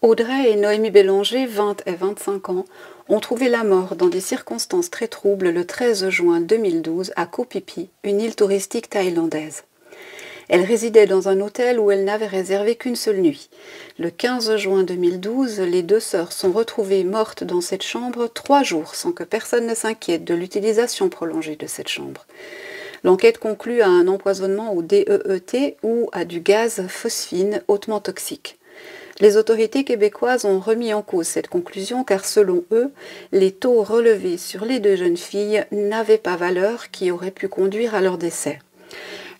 Audrey et Noémie Bélanger, 20 et 25 ans, ont trouvé la mort dans des circonstances très troubles le 13 juin 2012 à Koh Phi Phi, une île touristique thaïlandaise. Elles résidaient dans un hôtel où elles n'avaient réservé qu'une seule nuit. Le 15 juin 2012, les deux sœurs sont retrouvées mortes dans cette chambre 3 jours sans que personne ne s'inquiète de l'utilisation prolongée de cette chambre. L'enquête conclut à un empoisonnement au DEET ou à du gaz phosphine hautement toxique. Les autorités québécoises ont remis en cause cette conclusion car selon eux, les taux relevés sur les deux jeunes filles n'avaient pas valeur qui aurait pu conduire à leur décès.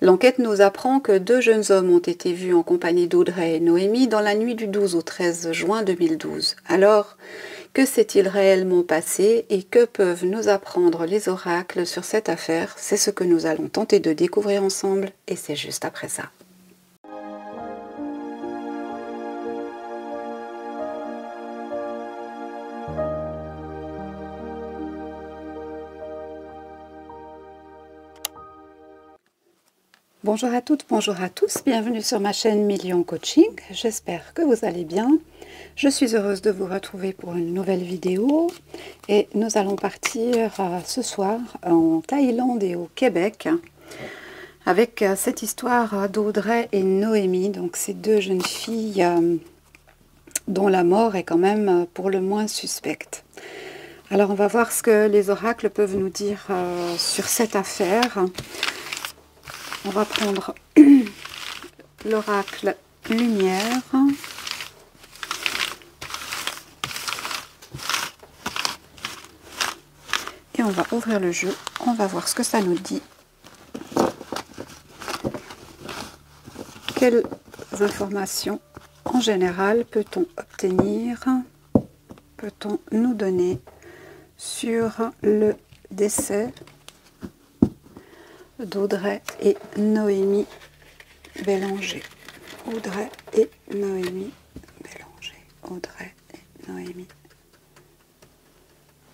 L'enquête nous apprend que 2 jeunes hommes ont été vus en compagnie d'Audrey et Noémie dans la nuit du 12 au 13 juin 2012. Alors, que s'est-il réellement passé et que peuvent nous apprendre les oracles sur cette affaire? C'est ce que nous allons tenter de découvrir ensemble et c'est juste après ça. Bonjour à toutes, bonjour à tous, bienvenue sur ma chaîne Million Coaching, j'espère que vous allez bien. Je suis heureuse de vous retrouver pour une nouvelle vidéo et nous allons partir ce soir en Thaïlande et au Québec avec cette histoire d'Audrey et Noémie, donc ces 2 jeunes filles dont la mort est quand même pour le moins suspecte. Alors on va voir ce que les oracles peuvent nous dire sur cette affaire. On va prendre l'oracle lumière. Et on va ouvrir le jeu. On va voir ce que ça nous dit. Quelles informations en général peut-on obtenir, peut-on nous donner sur le décès d'Audrey et Noémie Bélanger. Audrey et Noémie Bélanger. Audrey et Noémie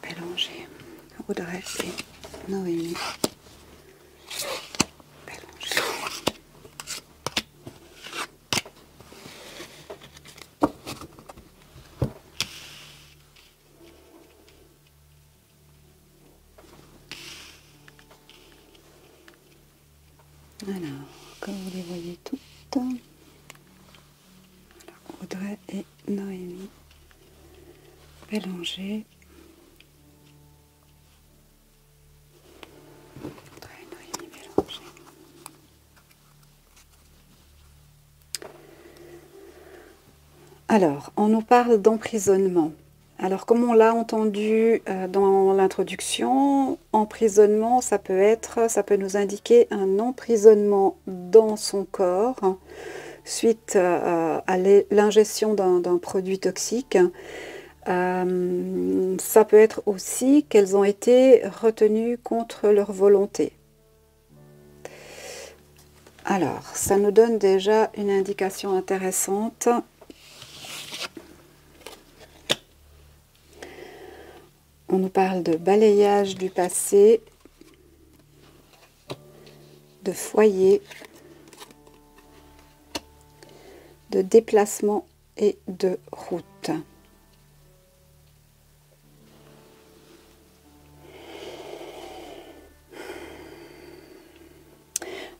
Bélanger. Audrey et Noémie Bélanger. Alors, comme vous les voyez toutes, Audrey et Noémie Bélanger. Audrey et Noémie Bélanger. Alors, on nous parle d'emprisonnement. Alors, comme on l'a entendu dans l'introduction, emprisonnement, ça peut nous indiquer un emprisonnement dans son corps suite à l'ingestion d'un produit toxique. Ça peut être aussi qu'elles ont été retenues contre leur volonté. Alors, ça nous donne déjà une indication intéressante. On nous parle de balayage du passé, de foyer, de déplacement et de route.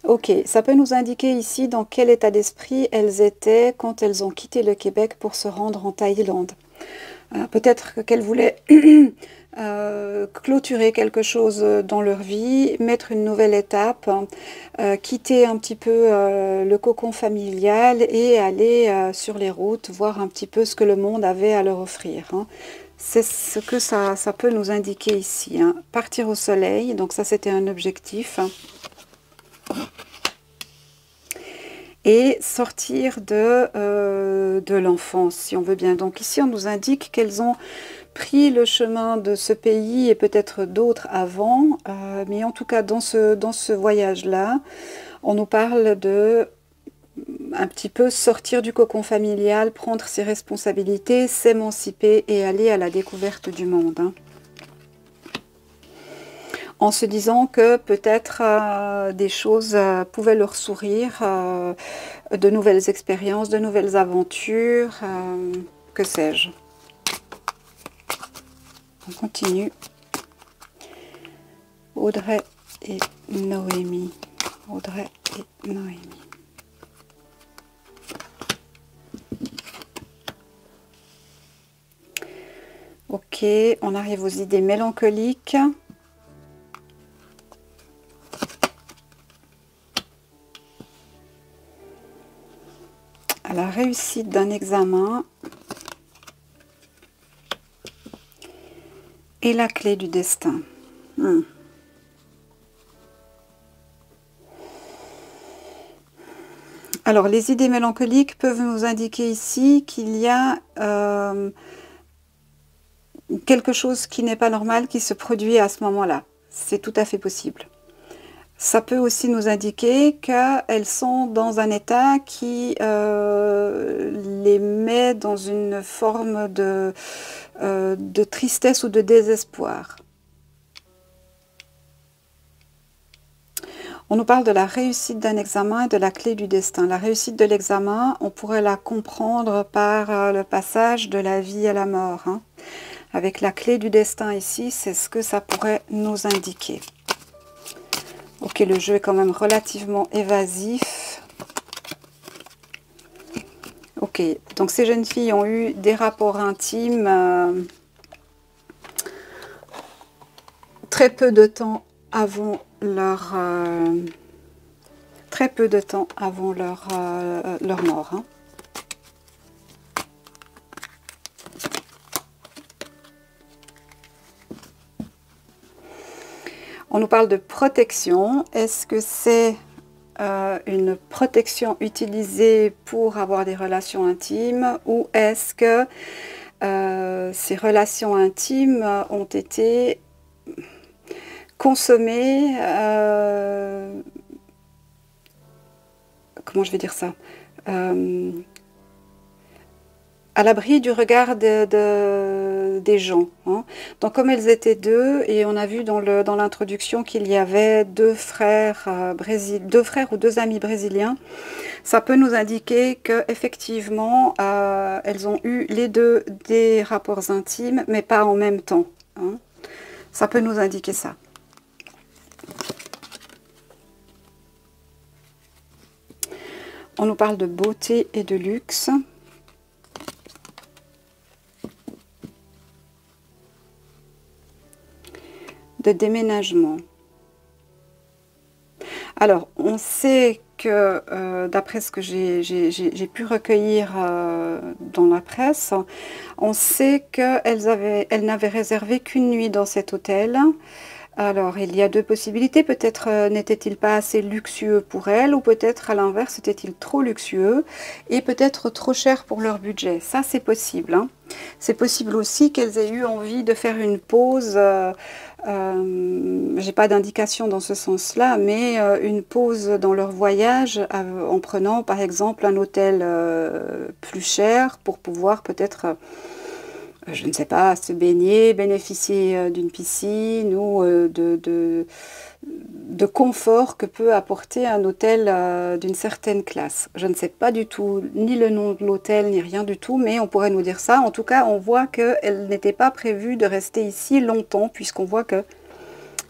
Ok, ça peut nous indiquer ici dans quel état d'esprit elles étaient quand elles ont quitté le Québec pour se rendre en Thaïlande. Peut-être qu'elles voulaient clôturer quelque chose dans leur vie, mettre une nouvelle étape, quitter un petit peu le cocon familial et aller sur les routes, voir un petit peu ce que le monde avait à leur offrir. Hein. C'est ce que ça peut nous indiquer ici. Hein. Partir au soleil, donc ça c'était un objectif. Et sortir de l'enfance, si on veut bien. Donc ici, on nous indique qu'elles ont pris le chemin de ce pays et peut-être d'autres avant, mais en tout cas, dans ce voyage-là, on nous parle de un petit peu sortir du cocon familial, prendre ses responsabilités, s'émanciper et aller à la découverte du monde. Hein. En se disant que peut-être des choses pouvaient leur sourire, de nouvelles expériences, de nouvelles aventures. que sais-je. On continue. Audrey et Noémie. Audrey et Noémie. Ok, on arrive aux idées mélancoliques. À la réussite d'un examen. Et la clé du destin. Alors, les idées mélancoliques peuvent nous indiquer ici qu'il y a quelque chose qui n'est pas normal qui se produit à ce moment-là. C'est tout à fait possible. Ça peut aussi nous indiquer qu'elles sont dans un état qui les met dans une forme de tristesse ou de désespoir. On nous parle de la réussite d'un examen et de la clé du destin. La réussite de l'examen, on pourrait la comprendre par le passage de la vie à la mort. Hein. Avec la clé du destin ici, c'est ce que ça pourrait nous indiquer. Ok, le jeu est quand même relativement évasif. Ok, donc ces jeunes filles ont eu des rapports intimes très peu de temps avant leur leur mort. Hein. On nous parle de protection. Est-ce que c'est une protection utilisée pour avoir des relations intimes ou est-ce que ces relations intimes ont été consommées, comment je vais dire ça, à l'abri du regard des gens. Hein. Donc comme elles étaient deux, et on a vu dans l'introduction qu'il y avait deux frères ou deux amis brésiliens, ça peut nous indiquer qu'effectivement, elles ont eu les deux des rapports intimes, mais pas en même temps. Hein. Ça peut nous indiquer ça. On nous parle de beauté et de luxe. De déménagement. Alors, on sait que, d'après ce que j'ai pu recueillir dans la presse, on sait qu'elles n'avaient réservé qu'une nuit dans cet hôtel. Alors, il y a deux possibilités. Peut-être n'était-il pas assez luxueux pour elles, ou peut-être à l'inverse, était-il trop luxueux et peut-être trop cher pour leur budget. Ça, c'est possible. Hein. C'est possible aussi qu'elles aient eu envie de faire une pause. J'ai pas d'indication dans ce sens-là, mais une pause dans leur voyage en prenant par exemple un hôtel plus cher pour pouvoir peut-être je ne sais pas, se baigner, bénéficier d'une piscine ou de confort que peut apporter un hôtel d'une certaine classe. Je ne sais pas du tout ni le nom de l'hôtel ni rien du tout, mais on pourrait nous dire ça. En tout cas, on voit qu'elle n'était pas prévue de rester ici longtemps, puisqu'on voit que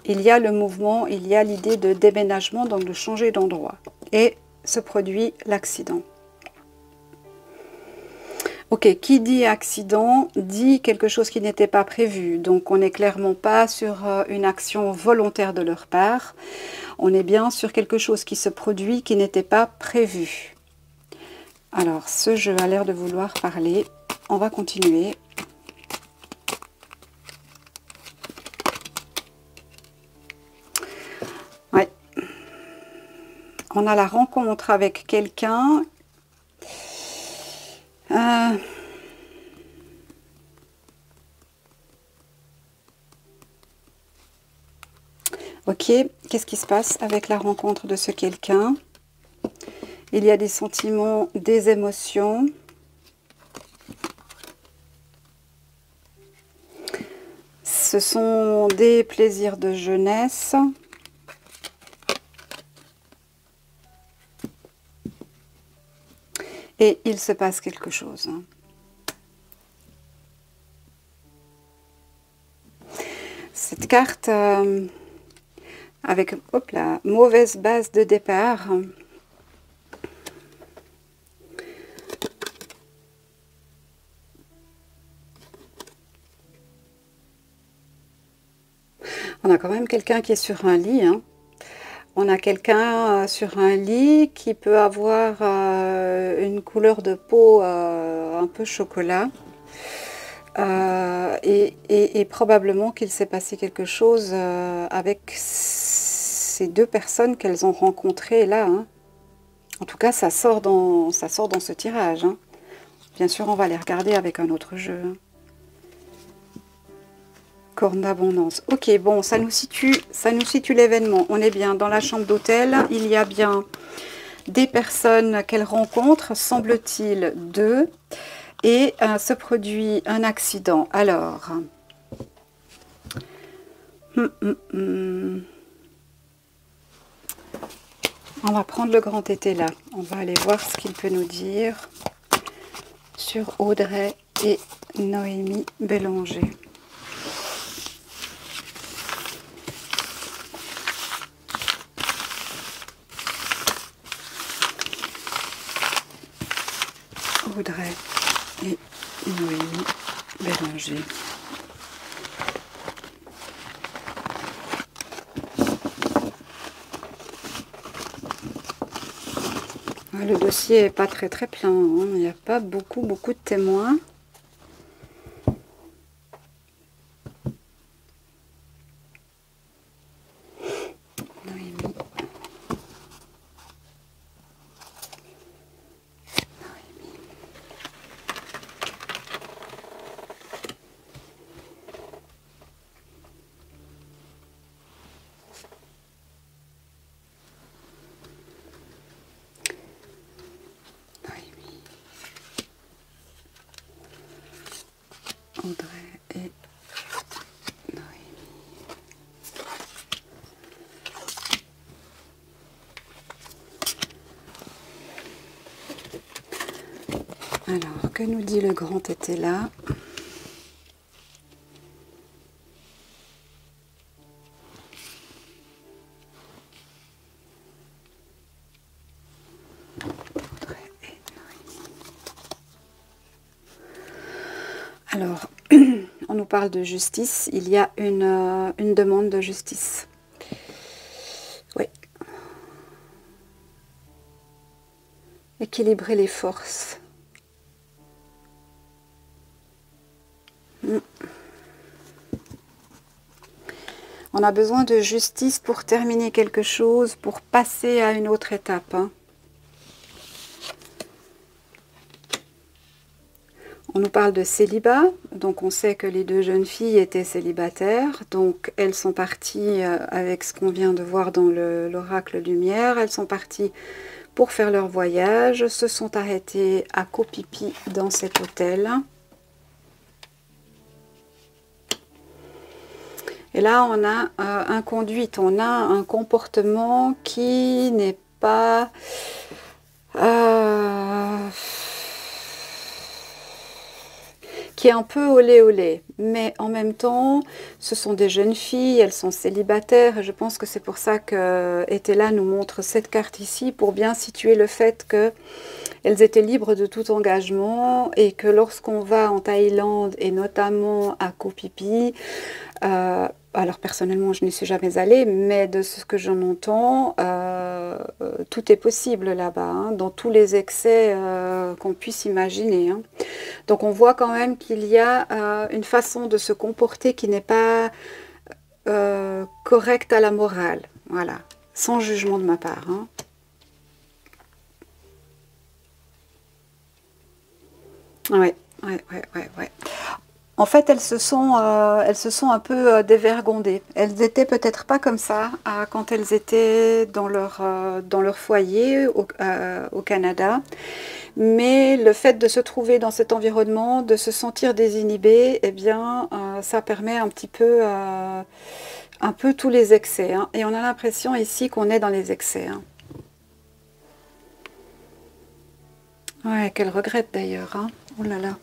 il y a le mouvement, il y a l'idée de déménagement, donc de changer d'endroit. Et se produit l'accident. Ok, qui dit accident dit quelque chose qui n'était pas prévu. Donc on n'est clairement pas sur une action volontaire de leur part. On est bien sur quelque chose qui se produit qui n'était pas prévu. Alors ce jeu a l'air de vouloir parler. On va continuer. Ouais. On a la rencontre avec quelqu'un. Ok, qu'est-ce qui se passe avec la rencontre de ce quelqu'un? Il y a des sentiments, des émotions. Ce sont des plaisirs de jeunesse. Et il se passe quelque chose. Cette carte avec hop là, mauvaise base de départ. On a quand même quelqu'un qui est sur un lit. Hein. On a quelqu'un sur un lit qui peut avoir une couleur de peau un peu chocolat. Et probablement qu'il s'est passé quelque chose avec ces deux personnes qu'elles ont rencontrées là. Hein. En tout cas, ça sort dans ce tirage. Hein. Bien sûr, on va les regarder avec un autre jeu. Hein. Corne d'abondance. Ok, bon, ça nous situe l'événement. On est bien dans la chambre d'hôtel. Il y a bien des personnes qu'elle rencontre, semble-t-il deux. Et se produit un accident. Alors, on va prendre le grand été là. On va aller voir ce qu'il peut nous dire sur Audrey et Noémie Bélanger. Audrey et Noémie Bélanger. Le dossier n'est pas très plein, hein. Il n'y a pas beaucoup de témoins. Noémie. Audrey et Noémie. Alors, que nous dit le grand été là? Alors, on nous parle de justice. Il y a une demande de justice. Oui. Équilibrer les forces. On a besoin de justice pour terminer quelque chose, pour passer à une autre étape. Hein. On nous parle de célibat, donc on sait que les deux jeunes filles étaient célibataires, donc elles sont parties avec ce qu'on vient de voir dans l'oracle lumière, elles sont parties pour faire leur voyage, se sont arrêtées à Koh Phi Phi dans cet hôtel. Et là on a un conduite, on a un comportement qui n'est pas... qui est un peu olé olé, mais en même temps, ce sont des jeunes filles, elles sont célibataires, et je pense que c'est pour ça que Etela nous montre cette carte ici, pour bien situer le fait qu'elles étaient libres de tout engagement, et que lorsqu'on va en Thaïlande, et notamment à Koh Phi Phi, alors personnellement je n'y suis jamais allée, mais de ce que j'en entends, tout est possible là-bas, hein, dans tous les excès qu'on puisse imaginer. Hein. Donc on voit quand même qu'il y a une façon de se comporter qui n'est pas correcte à la morale, voilà, sans jugement de ma part. Hein. Ouais. En fait, elles se sont un peu dévergondées. Elles n'étaient peut-être pas comme ça quand elles étaient dans leur foyer au Canada. Mais le fait de se trouver dans cet environnement, de se sentir désinhibé, eh bien, ça permet un peu tous les excès. Hein. Et on a l'impression ici qu'on est dans les excès. Hein. Ouais, qu'elle regrette d'ailleurs. Hein. Oh là là.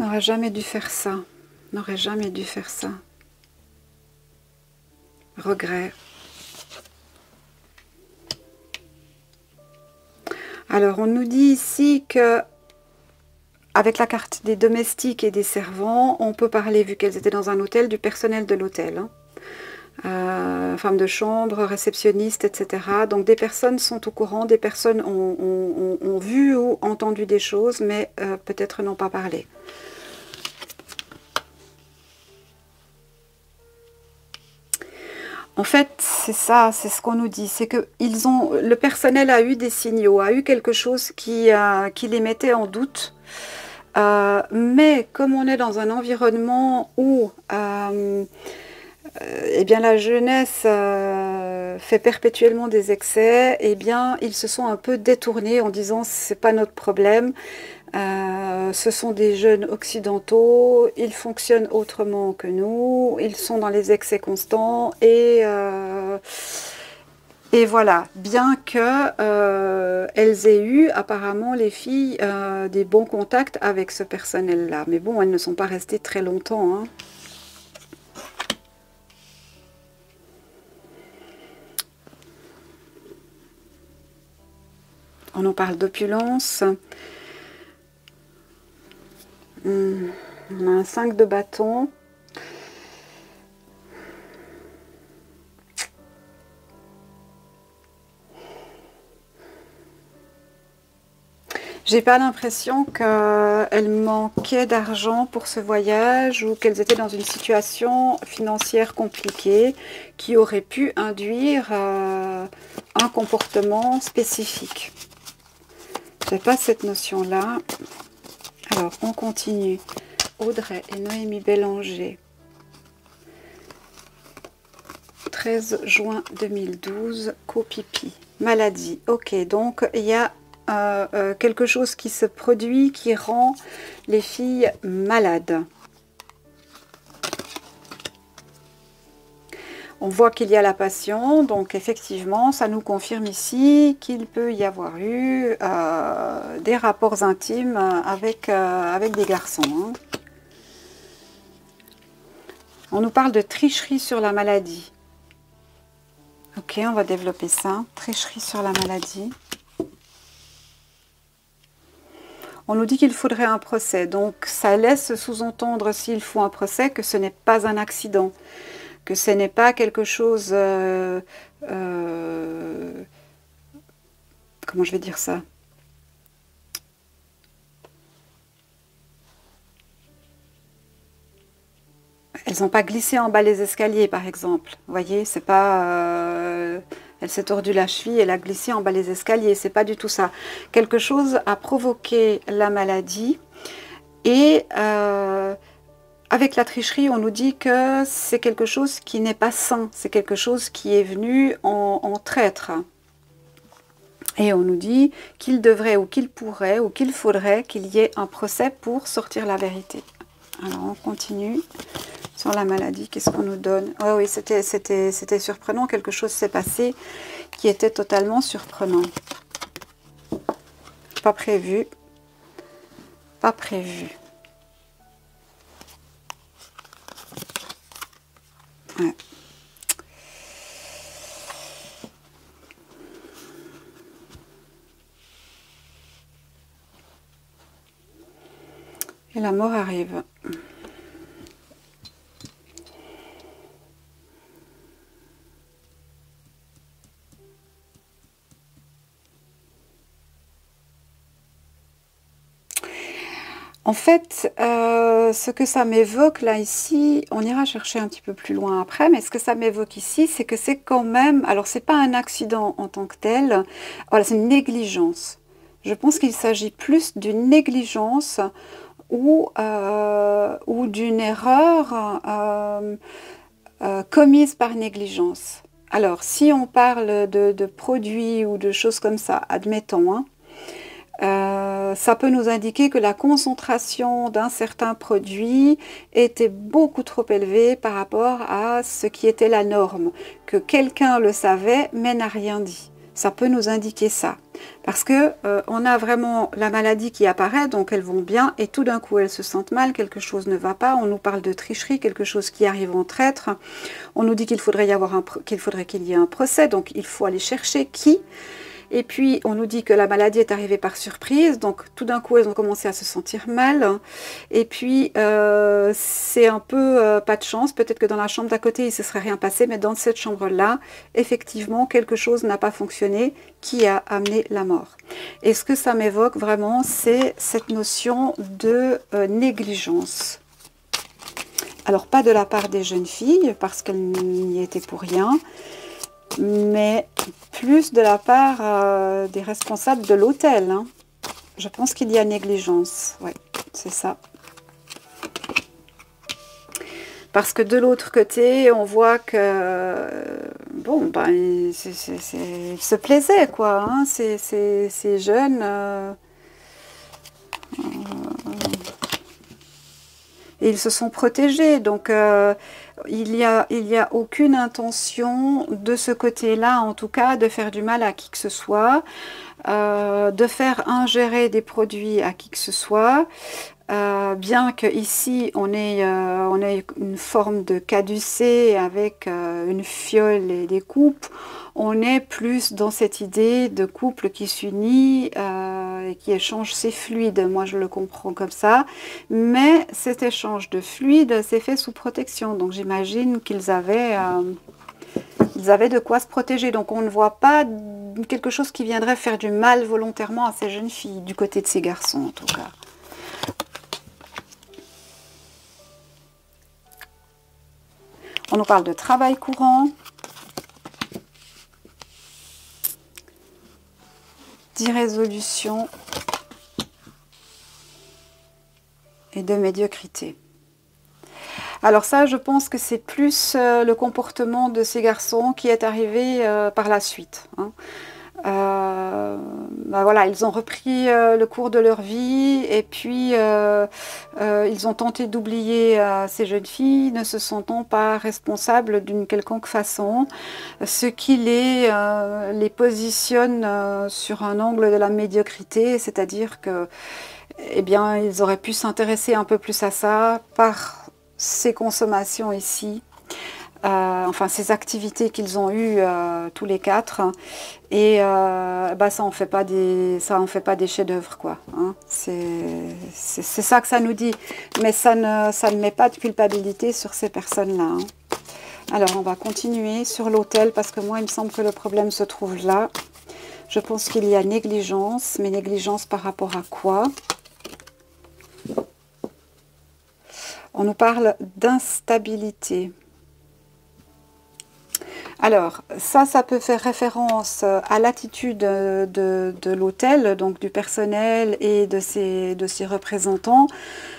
N'aurait jamais dû faire ça. N'aurait jamais dû faire ça. Regret. Alors, on nous dit ici que, avec la carte des domestiques et des servants, on peut parler, vu qu'elles étaient dans un hôtel, du personnel de l'hôtel. Femme de chambre, réceptionniste, etc. Donc, des personnes sont au courant, des personnes ont vu ou entendu des choses, mais peut-être n'ont pas parlé. En fait, c'est ça, c'est ce qu'on nous dit, c'est que le personnel a eu des signaux, a eu quelque chose qui les mettait en doute. Mais comme on est dans un environnement où eh bien, la jeunesse fait perpétuellement des excès, eh bien, ils se sont un peu détournés en disant c'est pas notre problème. Ce sont des jeunes occidentaux, ils fonctionnent autrement que nous, ils sont dans les excès constants et voilà, bien que elles aient eu apparemment les filles des bons contacts avec ce personnel-là. Mais bon, elles ne sont pas restées très longtemps, hein. On nous parle d'opulence. On a un 5 de bâton. J'ai pas l'impression qu'elles manquaient d'argent pour ce voyage ou qu'elles étaient dans une situation financière compliquée qui aurait pu induire un comportement spécifique. J'ai pas cette notion-là. Alors, on continue. Audrey et Noémie Bélanger. 13 juin 2012, copipi. Maladie. Ok, donc il y a quelque chose qui se produit qui rend les filles malades. On voit qu'il y a la passion, donc effectivement, ça nous confirme ici qu'il peut y avoir eu des rapports intimes avec des garçons. Hein. On nous parle de tricherie sur la maladie. Ok, on va développer ça. Tricherie sur la maladie. On nous dit qu'il faudrait un procès, donc ça laisse sous-entendre, s'il faut un procès, que ce n'est pas un accident, que ce n'est pas quelque chose... comment je vais dire ça? Elles n'ont pas glissé en bas les escaliers, par exemple. Vous voyez, c'est pas... elle s'est tordue la cheville, elle a glissé en bas les escaliers. C'est pas du tout ça. Quelque chose a provoqué la maladie. Et avec la tricherie, on nous dit que c'est quelque chose qui n'est pas sain. C'est quelque chose qui est venu en traître. Et on nous dit qu'il devrait ou qu'il pourrait ou qu'il faudrait qu'il y ait un procès pour sortir la vérité. Alors, on continue. Sur la maladie, qu'est-ce qu'on nous donne? Oh oui, c'était surprenant, quelque chose s'est passé qui était totalement surprenant. Pas prévu. Pas prévu. Ouais. Et la mort arrive. En fait, ce que ça m'évoque là ici, on ira chercher un petit peu plus loin après, mais ce que ça m'évoque ici, c'est que c'est quand même, alors c'est pas un accident en tant que tel, voilà, c'est une négligence. Je pense qu'il s'agit plus d'une négligence ou d'une erreur commise par négligence. Alors, si on parle de produits ou de choses comme ça, admettons, hein, ça peut nous indiquer que la concentration d'un certain produit était beaucoup trop élevée par rapport à ce qui était la norme, que quelqu'un le savait mais n'a rien dit. ça peut nous indiquer ça. Parce que on a vraiment la maladie qui apparaît, donc elles vont bien, et tout d'un coup elles se sentent mal, quelque chose ne va pas, on nous parle de tricherie, quelque chose qui arrive en traître, on nous dit qu'il faudrait qu'il y ait un procès, donc il faut aller chercher qui. Et puis, on nous dit que la maladie est arrivée par surprise, donc tout d'un coup, elles ont commencé à se sentir mal. Et puis, c'est un peu pas de chance. Peut-être que dans la chambre d'à côté, il ne se serait rien passé, mais dans cette chambre-là, effectivement, quelque chose n'a pas fonctionné qui a amené la mort. Et ce que ça m'évoque vraiment, c'est cette notion de négligence. Alors, pas de la part des jeunes filles, parce qu'elles n'y étaient pour rien, mais plus de la part des responsables de l'hôtel. Hein. Je pense qu'il y a négligence, oui, c'est ça. Parce que de l'autre côté, on voit que, bon, ben, ils se plaisaient, quoi, hein, ces jeunes. Et ils se sont protégés, donc il y a aucune intention de ce côté-là, en tout cas, de faire du mal à qui que ce soit, de faire ingérer des produits à qui que ce soit, bien qu'ici on ait une forme de caducée avec une fiole et des coupes, on est plus dans cette idée de couple qui s'unit et qui échange ses fluides. Moi, je le comprends comme ça. Mais cet échange de fluides s'est fait sous protection. Donc, j'imagine qu'ils avaient de quoi se protéger. Donc, on ne voit pas quelque chose qui viendrait faire du mal volontairement à ces jeunes filles, du côté de ces garçons, en tout cas. On nous parle de travail courant, d'irrésolution et de médiocrité. Alors ça, je pense que c'est plus le comportement de ces garçons qui est arrivé par la suite. Hein. Ben voilà, ils ont repris le cours de leur vie et puis ils ont tenté d'oublier ces jeunes filles, ne se sentant pas responsables d'une quelconque façon, ce qui les positionne sur un angle de la médiocrité, c'est-à-dire que, eh bien, ils auraient pu s'intéresser un peu plus à ça par ces consommations ici. Enfin ces activités qu'ils ont eues tous les quatre, et bah, ça en fait pas des chefs-d'œuvre, quoi. Hein. C'est ça que ça nous dit, mais ça ne met pas de culpabilité sur ces personnes-là. Hein. Alors on va continuer sur l'autel parce que moi il me semble que le problème se trouve là. Je pense qu'il y a négligence, mais négligence par rapport à quoi? On nous parle d'instabilité. Alors, ça peut faire référence à l'attitude de l'hôtel, donc du personnel et de ses représentants,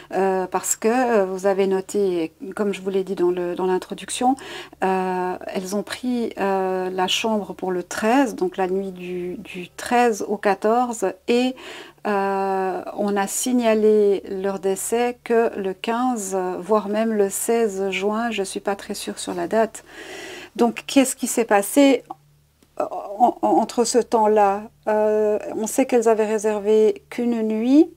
parce que vous avez noté, comme je vous l'ai dit dans l'introduction, elles ont pris la chambre pour le 13, donc la nuit du 13 au 14, et on a signalé leur décès que le 15, voire même le 16 juin, je ne suis pas très sûre sur la date. Donc, qu'est-ce qui s'est passé entre ce temps-là? On sait qu'elles avaient réservé qu'une nuit.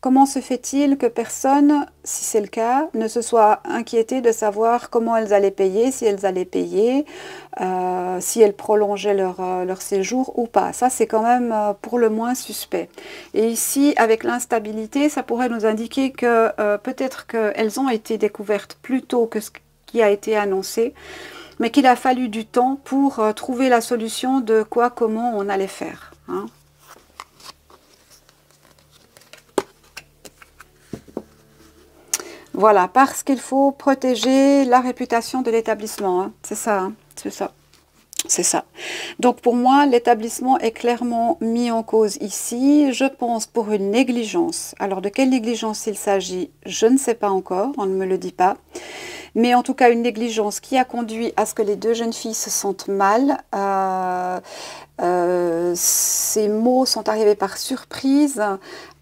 Comment se fait-il que personne, si c'est le cas, ne se soit inquiété de savoir comment elles allaient payer, si elles allaient payer, si elles prolongeaient leur séjour ou pas? Ça, c'est quand même pour le moins suspect. Et ici, avec l'instabilité, ça pourrait nous indiquer que peut-être qu'elles ont été découvertes plus tôt que ce qui a été annoncé, mais qu'il a fallu du temps pour trouver la solution de quoi, comment on allait faire. Hein. Voilà, parce qu'il faut protéger la réputation de l'établissement. Hein. C'est ça, hein. C'est ça. C'est ça. Donc pour moi, l'établissement est clairement mis en cause ici. Je pense pour une négligence. Alors de quelle négligence il s'agit, je ne sais pas encore, on ne me le dit pas. Mais en tout cas, une négligence qui a conduit à ce que les deux jeunes filles se sentent mal, ces mots sont arrivés par surprise.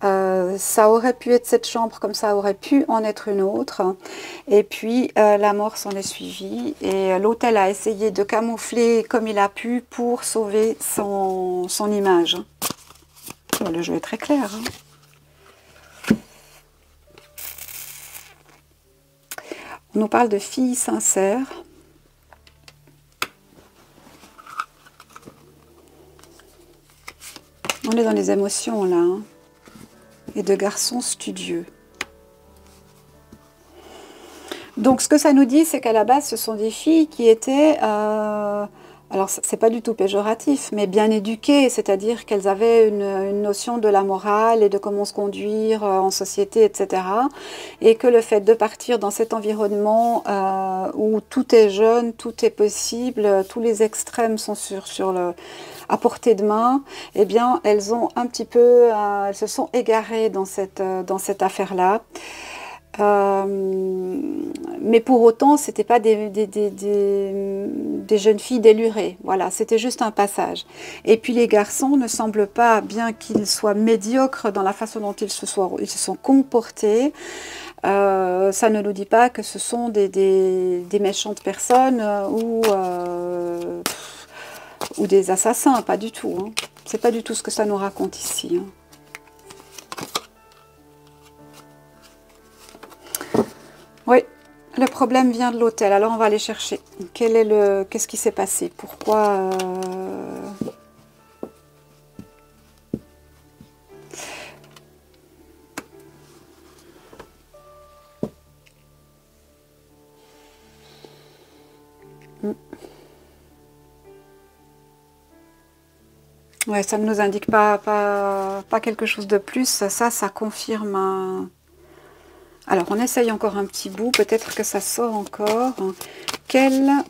Ça aurait pu être cette chambre comme ça aurait pu en être une autre. Et puis la mort s'en est suivie. Et l'hôtel a essayé de camoufler comme il a pu pour sauver son image. Le jeu est très clair. On nous parle de filles sincères. On est dans les émotions là, hein, et de garçons studieux. Donc ce que ça nous dit, c'est qu'à la base, ce sont des filles qui étaient, alors c'est pas du tout péjoratif, mais bien éduquées, c'est-à-dire qu'elles avaient une notion de la morale et de comment se conduire en société, etc. Et que le fait de partir dans cet environnement où tout est jeune, tout est possible, tous les extrêmes sont à portée de main, eh bien, elles ont un petit peu, elles se sont égarées dans cette affaire-là. Mais pour autant, c'était pas des jeunes filles délurées. Voilà, c'était juste un passage. Et puis les garçons ne semblent pas, bien qu'ils soient médiocres dans la façon dont ils se sont comportés, ça ne nous dit pas que ce sont des méchantes personnes ou des assassins, pas du tout. Hein. C'est pas du tout ce que ça nous raconte ici. Hein. Oui, le problème vient de l'hôtel. Alors on va aller chercher. Qu'est-ce qui s'est passé? Pourquoi Ouais, ça ne nous indique pas quelque chose de plus. Ça confirme. Alors, on essaye encore un petit bout. Peut-être que ça sort encore. Quel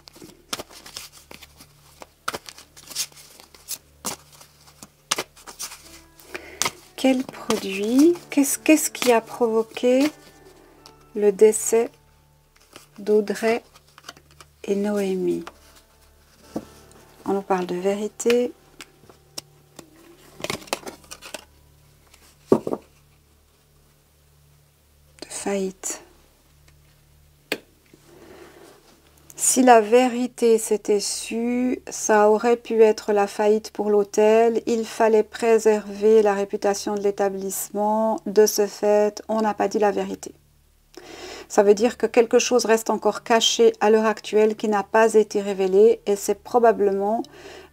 produit, qu'est-ce qui a provoqué le décès d'Audrey et Noémie? On nous parle de vérité. Faillite. Si la vérité s'était su, ça aurait pu être la faillite pour l'hôtel. Il fallait préserver la réputation de l'établissement. De ce fait, on n'a pas dit la vérité. Ça veut dire que quelque chose reste encore caché à l'heure actuelle qui n'a pas été révélé et c'est probablement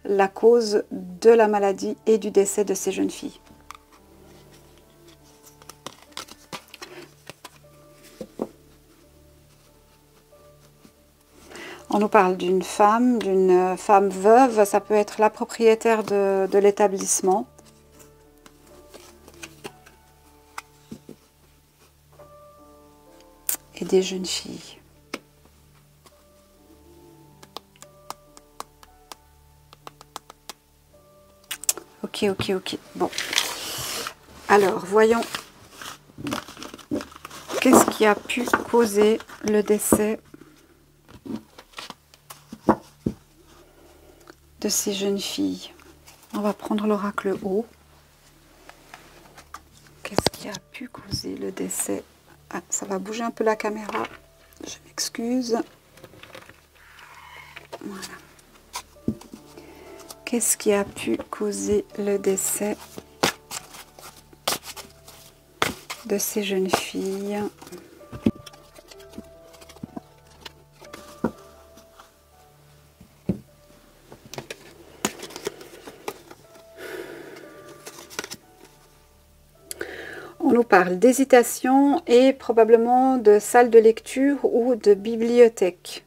la cause de la maladie et du décès de ces jeunes filles. On nous parle d'une femme veuve, ça peut être la propriétaire de l'établissement. Et des jeunes filles. Ok. Bon. Alors, voyons. Qu'est-ce qui a pu causer le décès de ces jeunes filles? On va prendre l'oracle haut. Qu'est-ce qui a pu causer le décès? Ah, ça va bouger un peu la caméra. Je m'excuse. Voilà. Qu'est-ce qui a pu causer le décès de ces jeunes filles? On nous parle d'hésitation et probablement de salle de lecture ou de bibliothèque.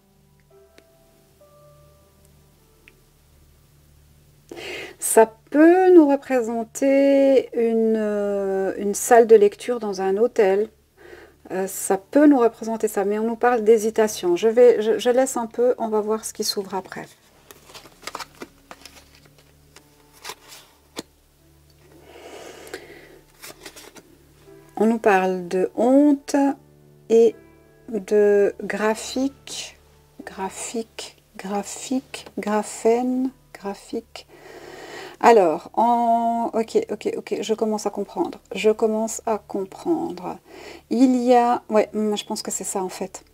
Ça peut nous représenter une salle de lecture dans un hôtel. Ça peut nous représenter ça, mais on nous parle d'hésitation. Je laisse un peu, on va voir ce qui s'ouvre après. On nous parle de honte et de graphique, graphène, graphique. Alors, ok, ok, ok, je commence à comprendre. Je commence à comprendre. Il y a... Ouais, je pense que c'est ça en fait.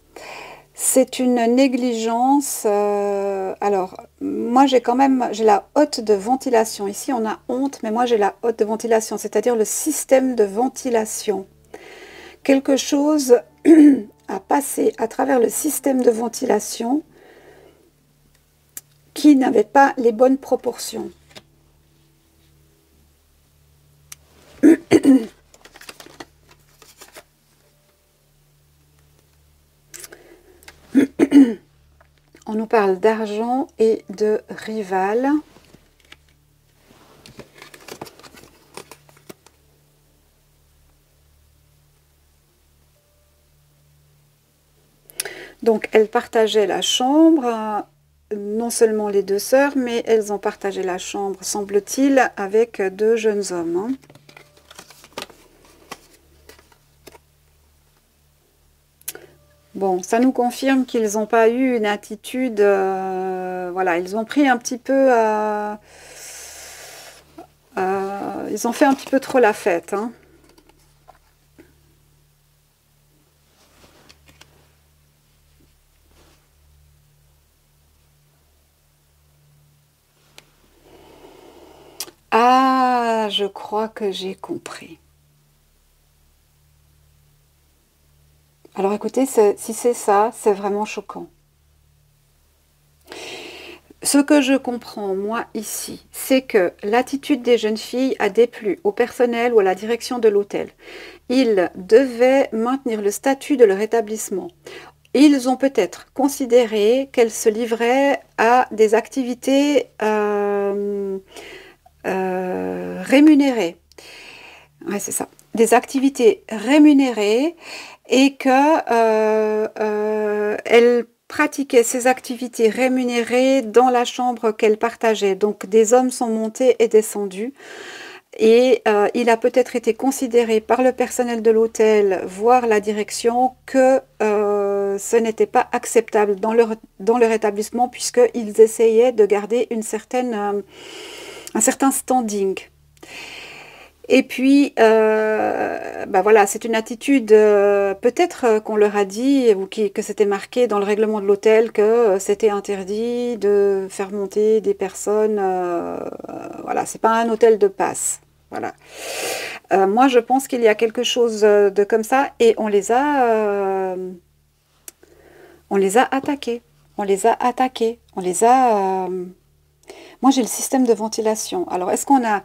C'est une négligence. Alors, moi j'ai quand même... J'ai la hotte de ventilation. Ici on a honte, mais moi j'ai la hotte de ventilation, c'est-à-dire le système de ventilation. Quelque chose a passé à travers le système de ventilation qui n'avait pas les bonnes proportions. On nous parle d'argent et de rival. Donc, elles partageaient la chambre, non seulement les deux sœurs, mais elles ont partagé la chambre, semble-t-il, avec deux jeunes hommes. Hein. Bon, ça nous confirme qu'ils n'ont pas eu une attitude... voilà, ils ont pris un petit peu... ils ont fait un petit peu trop la fête. Hein. Ah, je crois que j'ai compris. Alors écoutez, si c'est ça, c'est vraiment choquant. Ce que je comprends, moi, ici, c'est que l'attitude des jeunes filles a déplu au personnel ou à la direction de l'hôtel. Ils devaient maintenir le statut de leur établissement. Ils ont peut-être considéré qu'elles se livraient à des activités rémunérées. Ouais, c'est ça. Des activités rémunérées et que elles pratiquaient ces activités rémunérées dans la chambre qu'elles partageaient. Donc des hommes sont montés et descendus. Et il a peut-être été considéré par le personnel de l'hôtel, voire la direction, que ce n'était pas acceptable dans leur établissement puisqu'ils essayaient de garder un certain standing. Et puis, bah voilà, c'est une attitude, peut-être qu'on leur a dit, ou que c'était marqué dans le règlement de l'hôtel, que c'était interdit de faire monter des personnes. Voilà, c'est pas un hôtel de passe. Voilà. Moi, je pense qu'il y a quelque chose de comme ça, et on les a attaqués. On les a attaqués. On les a... Moi, j'ai le système de ventilation. Alors, est-ce qu'on a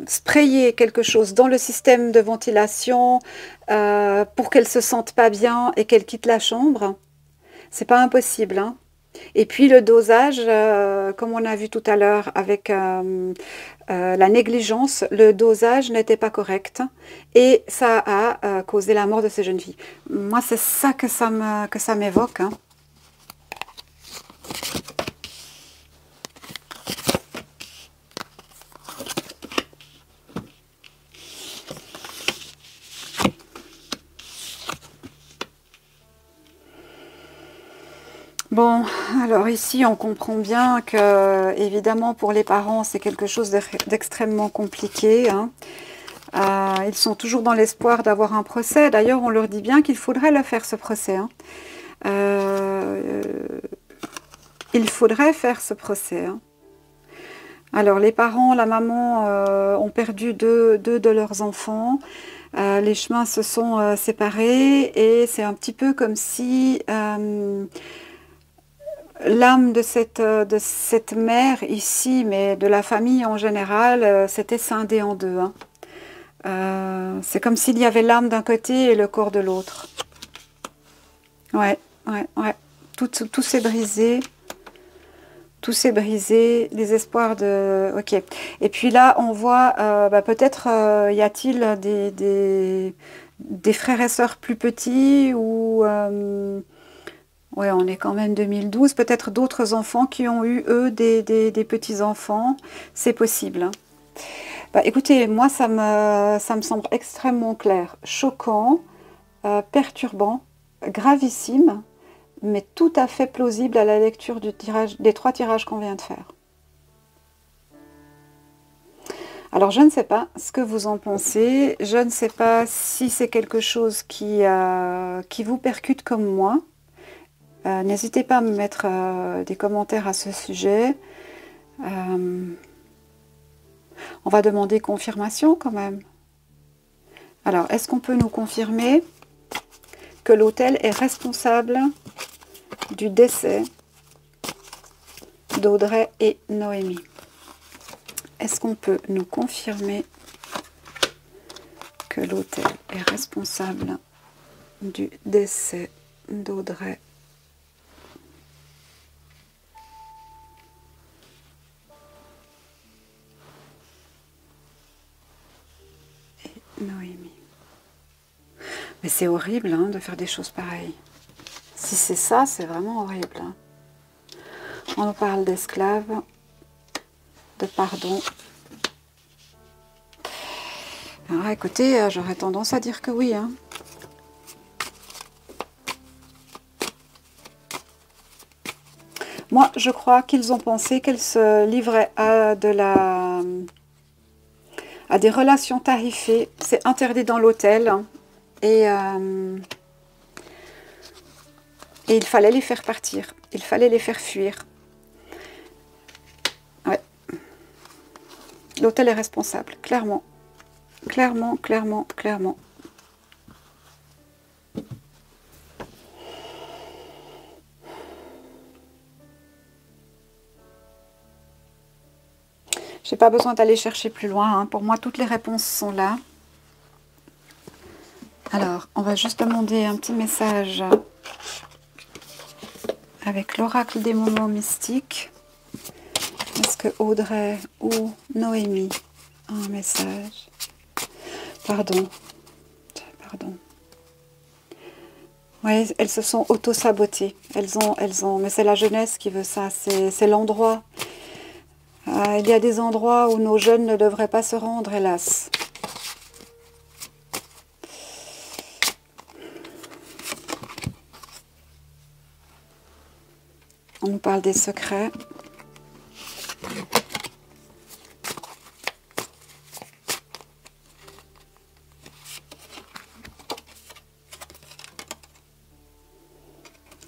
sprayé quelque chose dans le système de ventilation pour qu'elles se sentent pas bien et qu'elles quittent la chambre? C'est pas impossible, hein. Et puis le dosage, comme on a vu tout à l'heure avec la négligence, le dosage n'était pas correct et ça a causé la mort de ces jeunes filles. Moi, c'est ça que ça m'évoque, hein. Bon, alors ici, on comprend bien que, évidemment, pour les parents, c'est quelque chose d'extrêmement compliqué, hein. Ils sont toujours dans l'espoir d'avoir un procès. D'ailleurs, on leur dit bien qu'il faudrait le faire, ce procès, hein. Il faudrait faire ce procès, hein. Alors, les parents, la maman ont perdu deux de leurs enfants. Les chemins se sont séparés et c'est un petit peu comme si... l'âme de cette mère ici, mais de la famille en général, s'était scindée en deux, hein. C'est comme s'il y avait l'âme d'un côté et le corps de l'autre. Ouais, ouais, ouais. Tout s'est brisé. Tout s'est brisé. Les espoirs de... Ok. Et puis là, on voit, bah, peut-être y a-t-il des frères et sœurs plus petits ou... ouais, on est quand même 2012. Peut-être d'autres enfants qui ont eu, eux, des petits-enfants. C'est possible, hein. Bah, écoutez, moi, ça me semble extrêmement clair, choquant, perturbant, gravissime, mais tout à fait plausible à la lecture des trois tirages qu'on vient de faire. Alors, je ne sais pas ce que vous en pensez. Je ne sais pas si c'est quelque chose qui vous percute comme moi. N'hésitez pas à me mettre des commentaires à ce sujet. On va demander confirmation quand même. Alors, est-ce qu'on peut nous confirmer que l'hôtel est responsable du décès d'Audrey et Noémie? Est-ce qu'on peut nous confirmer que l'hôtel est responsable du décès d'Audrey et Noémie? Mais c'est horrible hein, de faire des choses pareilles. Si c'est ça, c'est vraiment horrible. Hein. On nous parle d'esclaves, de pardon. Alors écoutez, j'aurais tendance à dire que oui. Hein. Moi, je crois qu'ils ont pensé qu'elle se livrait à des relations tarifées. C'est interdit dans l'hôtel. Et il fallait les faire partir. Il fallait les faire fuir. Ouais. L'hôtel est responsable, clairement. Clairement, clairement, clairement. J'ai pas besoin d'aller chercher plus loin. Hein. Pour moi, toutes les réponses sont là. Alors, on va juste demander un petit message avec l'oracle des moments mystiques. Est-ce que Audrey ou Noémie a un message? Pardon. Pardon. Oui, elles se sont auto-sabotées. Elles ont, mais c'est la jeunesse qui veut ça. C'est l'endroit. Il y a des endroits où nos jeunes ne devraient pas se rendre, hélas. On nous parle des secrets.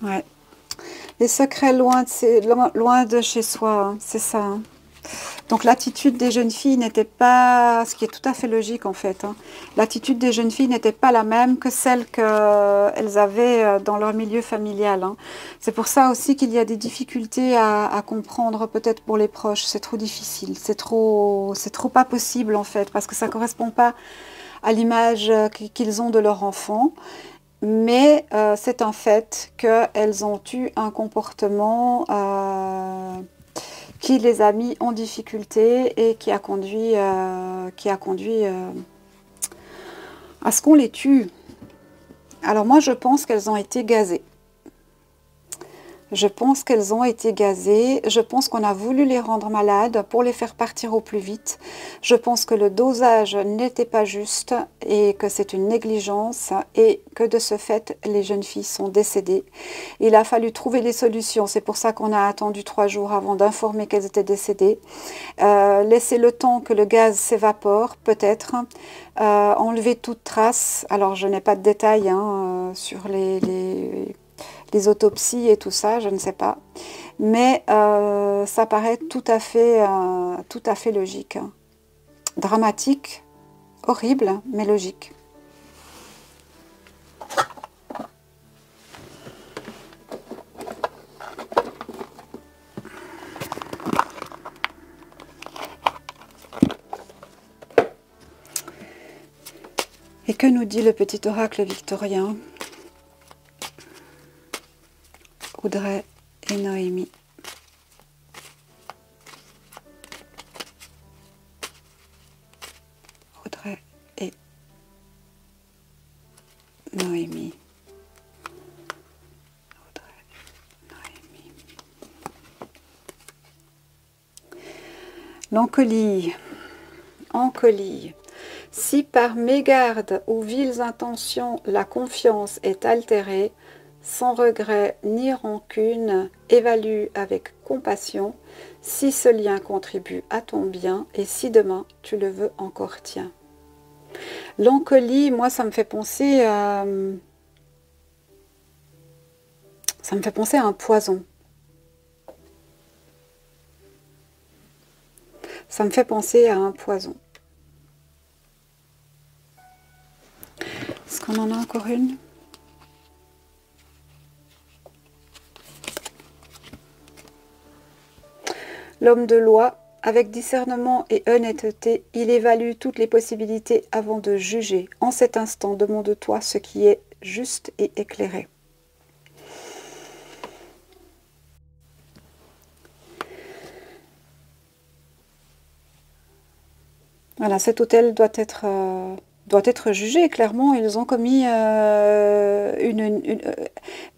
Ouais. Les secrets loin de chez soi, hein, c'est ça. Hein. Donc l'attitude des jeunes filles n'était pas, ce qui est tout à fait logique en fait, hein. L'attitude des jeunes filles n'était pas la même que celle qu'elles avaient dans leur milieu familial. Hein. C'est pour ça aussi qu'il y a des difficultés à comprendre peut-être pour les proches. C'est trop difficile, c'est trop pas possible en fait, parce que ça ne correspond pas à l'image qu'ils ont de leur enfant. Mais c'est un fait qu'elles ont eu un comportement qui les a mis en difficulté et qui a conduit à ce qu'on les tue. Alors moi, je pense qu'elles ont été gazées. Je pense qu'elles ont été gazées. Je pense qu'on a voulu les rendre malades pour les faire partir au plus vite. Je pense que le dosage n'était pas juste et que c'est une négligence et que de ce fait, les jeunes filles sont décédées. Il a fallu trouver des solutions. C'est pour ça qu'on a attendu 3 jours avant d'informer qu'elles étaient décédées. Laisser le temps que le gaz s'évapore, peut-être. Enlever toute trace. Alors, je n'ai pas de détails hein, sur les autopsies et tout ça, je ne sais pas. Mais ça paraît tout à fait logique. Hein. Dramatique, horrible, mais logique. Et que nous dit le petit oracle victorien ? Audrey et Noémie. Audrey et Noémie. Audrey, Noémie. L'encolie. Encolie. Si par mégarde ou viles intentions la confiance est altérée, sans regret ni rancune, évalue avec compassion, si ce lien contribue à ton bien et si demain tu le veux encore, tiens. L'encolie, moi, ça me fait penser à un poison. Ça me fait penser à un poison. Est-ce qu'on en a encore une? L'homme de loi, avec discernement et honnêteté, il évalue toutes les possibilités avant de juger. En cet instant, demande-toi ce qui est juste et éclairé. Voilà, cet hôtel doit être jugé. Clairement, ils ont commis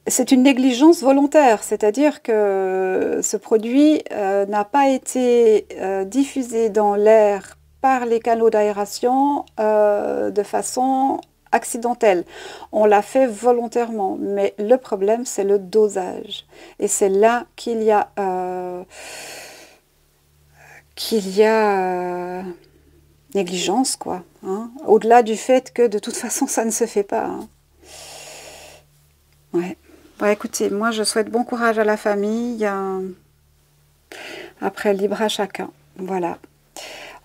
c'est une négligence volontaire, c'est-à-dire que ce produit n'a pas été diffusé dans l'air par les canaux d'aération de façon accidentelle. On l'a fait volontairement, mais le problème, c'est le dosage. Et c'est là qu'il y a... négligence, quoi. Hein, au-delà du fait que, de toute façon, ça ne se fait pas. Hein. Ouais. Bon, écoutez, moi, je souhaite bon courage à la famille. Après, libre à chacun. Voilà.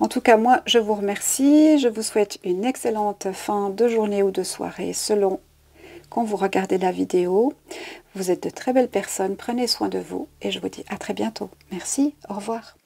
En tout cas, moi, je vous remercie. Je vous souhaite une excellente fin de journée ou de soirée, selon quand vous regardez la vidéo. Vous êtes de très belles personnes. Prenez soin de vous et je vous dis à très bientôt. Merci. Au revoir.